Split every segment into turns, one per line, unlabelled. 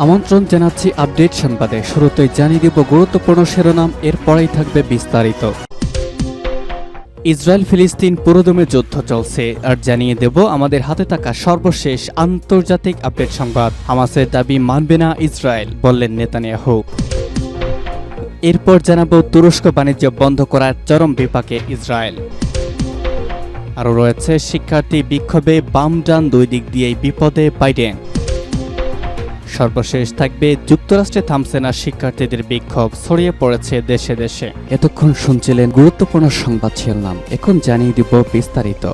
আমন্ত্রণ জানাচ্ছি আপডেট সংবাদে। শুরুতেই জানিয়ে দিব গুরুত্বপূর্ণ শিরোনাম, এরপরেই থাকবে বিস্তারিত। ইসরায়েল ফিলিস্তিন পুরোদমে যুদ্ধ চলছে, আর জানিয়ে দেব আমাদের হাতে থাকা সর্বশেষ আন্তর্জাতিক আপডেট সংবাদ। হামাসের দাবি মানবে না ইসরায়েল, বললেন নেতানিয়াহু। এরপর জানাবো তুরস্ক বাণিজ্য বন্ধ করার চরম বিপাকে ইসরায়েল। আরও রয়েছে শিক্ষার্থী বিক্ষোভে বাম ডান দুই দিক দিয়েই বিপদে বাইডেন। সর্বশেষ থাকবে যুক্তরাষ্ট্রে থামছে না শিক্ষার্থীদের বিক্ষোভ, ছড়িয়ে পড়েছে দেশে দেশে। এতক্ষণ শুনছিলেন গুরুত্বপূর্ণ সংবাদ শিরোনাম, এখন জানিয়ে দিব বিস্তারিত।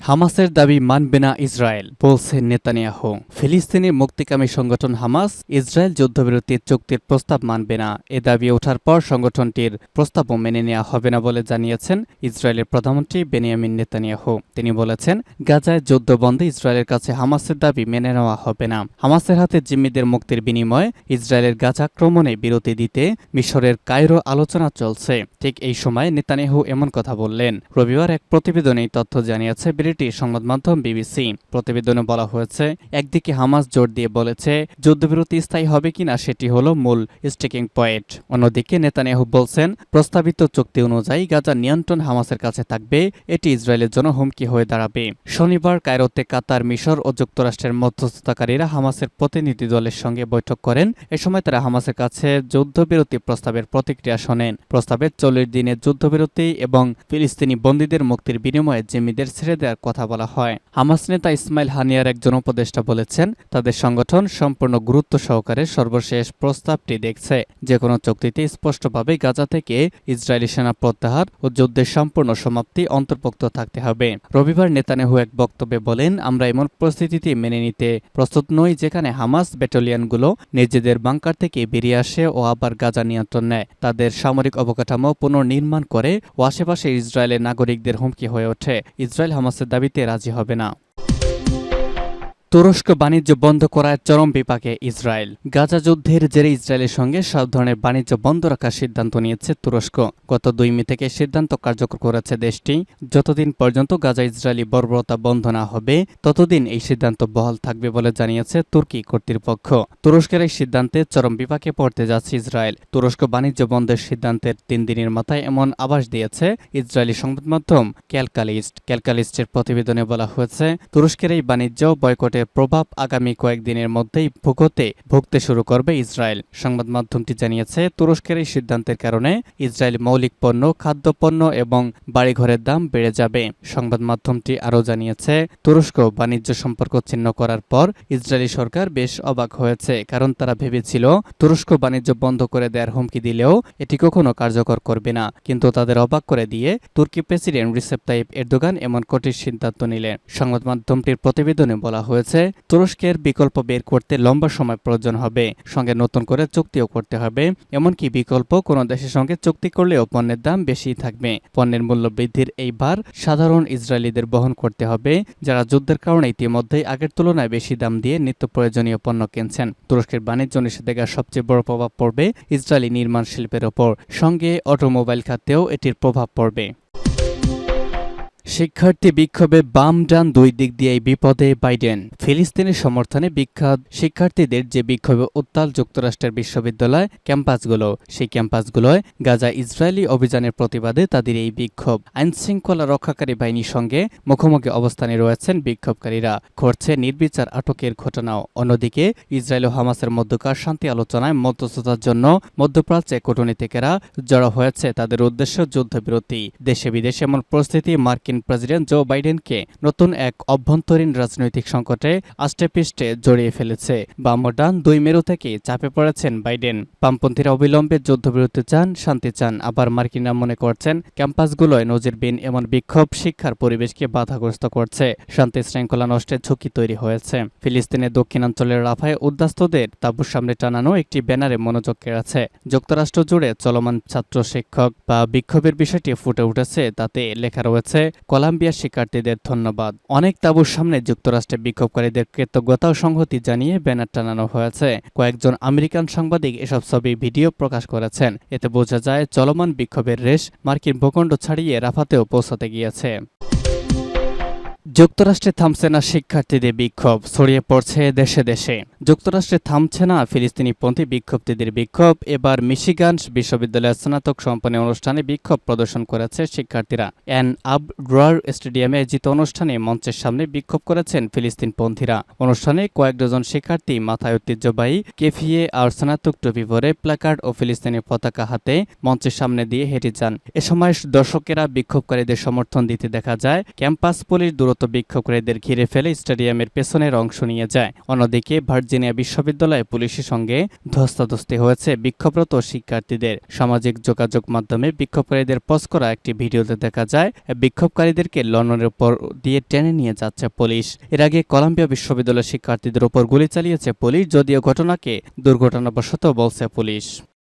হামাসের দাবি মানবে না ইসরায়েল, বলছে নেতানিয়াহু। ফিলিস্তিনি মুক্তিকামী সংগঠন হামাস ইসরায়েল যুদ্ধবিরতি চুক্তির প্রস্তাব মানবে না। এ দাবি ওঠার পর সংগঠনটির প্রস্তাবও মেনে নেওয়া হবে না বলে জানিয়েছেন ইসরায়েলের প্রধানমন্ত্রী বেনিয়ামিন নেতানিয়াহু। তিনি বলেছেন, গাজায় যুদ্ধবন্ধে ইসরায়েলের কাছে হামাসের দাবি মেনে নেওয়া হবে না। হামাসের হাতে জিম্মিদের মুক্তির বিনিময়ে ইসরায়েলের গাজা আক্রমণে বিরতি দিতে মিশরের কায়রো আলোচনা চলছে। ঠিক এই সময় নেতানিয়াহু এমন কথা বললেন। রবিবার এক প্রতিবেদনে এই তথ্য জানিয়েছে ব্রিটিশ সংবাদ মাধ্যম বিবিসি। প্রতিবেদনে বলা হয়েছে, একদিকে হামাস জোর দিয়ে বলেছে যুদ্ধবিরতি স্থায়ী হবে কিনা সেটি হলো মূল স্টিকিং পয়েন্ট। অন্যদিকে নেতানিয়াহু বলছেন, প্রস্তাবিত চুক্তি অনুযায়ী গাজার নিয়ন্ত্রণ হামাসের কাছে থাকবে, এটি ইসরায়েলের জন্য হুমকি হয়ে দাঁড়াবে। শনিবার কায়রোতে কাতার, মিশর ও যুক্তরাষ্ট্রের মধ্যস্থতাকারীরা হামাসের প্রতিনিধি দলের সঙ্গে বৈঠক করেন। এ সময় তারা হামাসের কাছে যুদ্ধবিরতি প্রস্তাবের প্রতিক্রিয়া শোনেন। প্রস্তাবে 40 দিনের যুদ্ধবিরতি এবং ফিলিস্তিনি বন্দীদের মুক্তির বিনিময়ে জিম্মিদের ছেড়ে দেওয়ার কথা বলা হয়। হামাস নেতা ইসমাইল হানিয়ার একজন উপদেষ্টা বলেছেন, তাদের সংগঠন সম্পূর্ণ গুরুত্ব সহকারে সর্বশেষ প্রস্তাবটি দেখছে। যে কোনো চুক্তিতে স্পষ্টভাবে গাজা থেকে ইসরায়েলি সেনা প্রত্যাহার ও যুদ্ধের সম্পূর্ণ সমাপ্তি অন্তর্ভুক্ত থাকতে হবে। রবিবার নেতানিয়াহু এক বক্তব্যে বলেন, আমরা এমন পরিস্থিতিতে মেনে নিতে প্রস্তুত নই যেখানে হামাস ব্যাটালিয়নগুলো নিজেদের বাংকার থেকে বেরিয়ে আসে ও আবার গাজা নিয়ন্ত্রণ নেয়, তাদের সামরিক অবকাঠামো পুনর্নির্মাণ করে ও আশেপাশে ইসরায়েলের নাগরিকদের হুমকি হয়ে ওঠে। ইসরায়েল হামাসের দাবিতে রাজি হবে না। তুরস্ক বাণিজ্য বন্ধ করার চরম বিপাকে ইসরায়েল। গাজা যুদ্ধের জেরে ইসরায়েলের সঙ্গে সব ধরনের বাণিজ্য বন্ধ রাখার সিদ্ধান্ত নিয়েছে তুরস্ক। গত 2 মে থেকে সিদ্ধান্ত কার্যকর করেছে দেশটি। যতদিন পর্যন্ত গাজা ইসরায়েলি বর্বরতা বন্ধ না হবে ততদিন এই সিদ্ধান্ত বহাল থাকবে বলে জানিয়েছে তুর্কি কর্তৃপক্ষ। তুরস্কের এই সিদ্ধান্তে চরম বিপাকে পড়তে যাচ্ছে ইসরায়েল। তুরস্ক বাণিজ্য বন্ধের সিদ্ধান্তের 3 দিনের মাথায় এমন আভাস দিয়েছে ইসরায়েলি সংবাদ মাধ্যম ক্যালকালিস্টের প্রতিবেদনে বলা হয়েছে, তুরস্কের এই বাণিজ্য বয়কটের প্রভাব আগামী কয়েকদিনের মধ্যেই ভুগতে শুরু করবে ইসরায়েল। সংবাদ মাধ্যমটি জানিয়েছে, তুরস্কের এই সিদ্ধান্তের কারণে ইসরায়েল মৌলিক পণ্য, খাদ্যপণ্য এবং বাড়িঘরের দাম বেড়ে যাবে। সংবাদ মাধ্যমটি আরও জানিয়েছে, তুরস্ক বাণিজ্য সম্পর্ক ছিন্ন করার পর ইসরায়েলি সরকার বেশ অবাক হয়েছে, কারণ তারা ভেবেছিল তুরস্ক বাণিজ্য বন্ধ করে দেওয়ার হুমকি দিলেও এটি কখনো কার্যকর করবে না। কিন্তু তাদের অবাক করে দিয়ে তুর্কি প্রেসিডেন্ট রিসেপ তাইপ এরদোগান এমন কঠিন সিদ্ধান্ত নিলেন। সংবাদ মাধ্যমটির প্রতিবেদনে বলা হয়েছে, তুরস্কের বিকল্প বের করতে লম্বা সময় প্রয়োজন হবে, সঙ্গে নতুন করে চুক্তিও করতে হবে। এমনকি বিকল্প কোনো দেশের সঙ্গে চুক্তি করলেও পণ্যের দাম বেশি থাকবে। পণ্যের মূল্য বৃদ্ধির এই ভার সাধারণ ইসরায়েলিদের বহন করতে হবে, যারা যুদ্ধের কারণে ইতিমধ্যেই আগের তুলনায় বেশি দাম দিয়ে নিত্য প্রয়োজনীয় পণ্য কিনছেন। তুরস্কের বাণিজ্য নিষেধাজ্ঞার সবচেয়ে বড় প্রভাব পড়বে ইসরায়েলি নির্মাণ শিল্পের ওপর, সঙ্গে অটোমোবাইল খাতেও এটির প্রভাব পড়বে। শিক্ষার্থী বিক্ষোভে বাম ডান দুই দিক দিয়েই বিপদে বাইডেন। ফিলিস্তিনের সমর্থনে বিখ্যাত শিক্ষার্থীদের যে বিক্ষোভে উত্তাল যুক্তরাষ্ট্রের বিশ্ববিদ্যালয় ক্যাম্পাসগুলো, সেই ক্যাম্পাসগুলোয় গাজা ইসরায়েলি অভিযানের প্রতিবাদে তাদের এই বিক্ষোভ। আইনশৃঙ্খলা রক্ষাকারী বাহিনীর সঙ্গে মুখোমুখি অবস্থানে রয়েছেন বিক্ষোভকারীরা। ঘটছে নির্বিচার আটকের ঘটনাও। অন্যদিকে ইসরায়েল ও হামাসের মধ্যকার শান্তি আলোচনায় মধ্যস্থতার জন্য মধ্যপ্রাচ্যে কূটনীতিকেরা জড়ো হয়েছে। তাদের উদ্দেশ্য যুদ্ধবিরতি। দেশে বিদেশে এমন পরিস্থিতি মার্কিন প্রেসিডেন্ট জো বাইডেনকে নতুন এক অভ্যন্তরীণ রাজনৈতিক সংকটে আষ্টেপৃষ্ঠে জড়িয়ে ফেলেছে। বাম ও ডান দুই মেরু থেকে চাপে পড়েছেন বাইডেন। বামপন্থীরা অবিলম্বে যুদ্ধবিরতি চান, শান্তি চান। আবার মার্কিনরা মনে করছেন ক্যাম্পাসগুলোয় নজিরবিহীন এমন বিক্ষোভ শিক্ষার পরিবেশকে বাধাগ্রস্ত করছে, শান্তি শৃঙ্খলা নষ্টের ঝুঁকি তৈরি হয়েছে। ফিলিস্তিনের দক্ষিণাঞ্চলের রাফায় উদ্বাস্তুদের তাঁবুর সামনে টানানো একটি ব্যানারে মনোযোগ কেড়েছে। যুক্তরাষ্ট্র জুড়ে চলমান ছাত্র শিক্ষক বা বিক্ষোভের বিষয়টি ফুটে উঠেছে। তাতে লেখা রয়েছে, কলাম্বিয়ার শিক্ষার্থীদের ধন্যবাদ। অনেক তাঁবুর সামনে যুক্তরাষ্ট্রের বিক্ষোভকারীদের কৃতজ্ঞতা ও সংহতি জানিয়ে ব্যানার টানানো হয়েছে। কয়েকজন আমেরিকান সাংবাদিক এসব ছবি ভিডিও প্রকাশ করেছেন। এতে বোঝা যায় চলমান বিক্ষোভের রেশ মার্কিন ভূখণ্ড ছাড়িয়ে রাফাতেও পৌঁছাতে গিয়েছে। যুক্তরাষ্ট্রে থামছে না শিক্ষার্থীদের বিক্ষোভ, ছড়িয়ে পড়ছে দেশে দেশে। যুক্তরাষ্ট্রে থামছে না ফিলিস্তিনিপন্থী বিক্ষোভকারীদের বিক্ষোভ। এবার মিশিগান বিশ্ববিদ্যালয়ের স্নাতক সমাপনী অনুষ্ঠানে বিক্ষোভ প্রদর্শন করেছে শিক্ষার্থীরা। অ্যান আবড্রার স্টেডিয়ামে আয়োজিত অনুষ্ঠানে মঞ্চের সামনে বিক্ষোভ করেছেন ফিলিস্তিনপন্থীরা। অনুষ্ঠানে কয়েক ডজন শিক্ষার্থী মাথায় ঐতিহ্যবাহী কেফিয়ে আর স্নাতক টুপি পরে প্ল্যাকার্ড ও ফিলিস্তিনি পতাকা হাতে মঞ্চের সামনে দিয়ে হেঁটে যান। এ সময় দর্শকেরা বিক্ষোভকারীদের সমর্থন দিতে দেখা যায়। ক্যাম্পাস পুলিশ দ্রুত বিক্ষোভকারীদের ঘিরে ফেলে স্টেডিয়ামের পেছনের অংশ নিয়ে যায়। অন্যদিকে ভার্জিনিয়া বিশ্ববিদ্যালয়ে পুলিশের সঙ্গে ধস্তাধস্তি হয়েছে বিক্ষোভরত শিক্ষার্থীদের। সামাজিক যোগাযোগ মাধ্যমে বিক্ষোভকারীদের পোস্ট করা একটি ভিডিওতে দেখা যায় বিক্ষোভকারীদেরকে লন্ডনের উপর দিয়ে টেনে নিয়ে যাচ্ছে পুলিশ। এর আগে কলাম্বিয়া বিশ্ববিদ্যালয়ের শিক্ষার্থীদের উপর গুলি চালিয়েছে পুলিশ, যদিও ঘটনাকে দুর্ঘটনাবশত বলছে পুলিশ।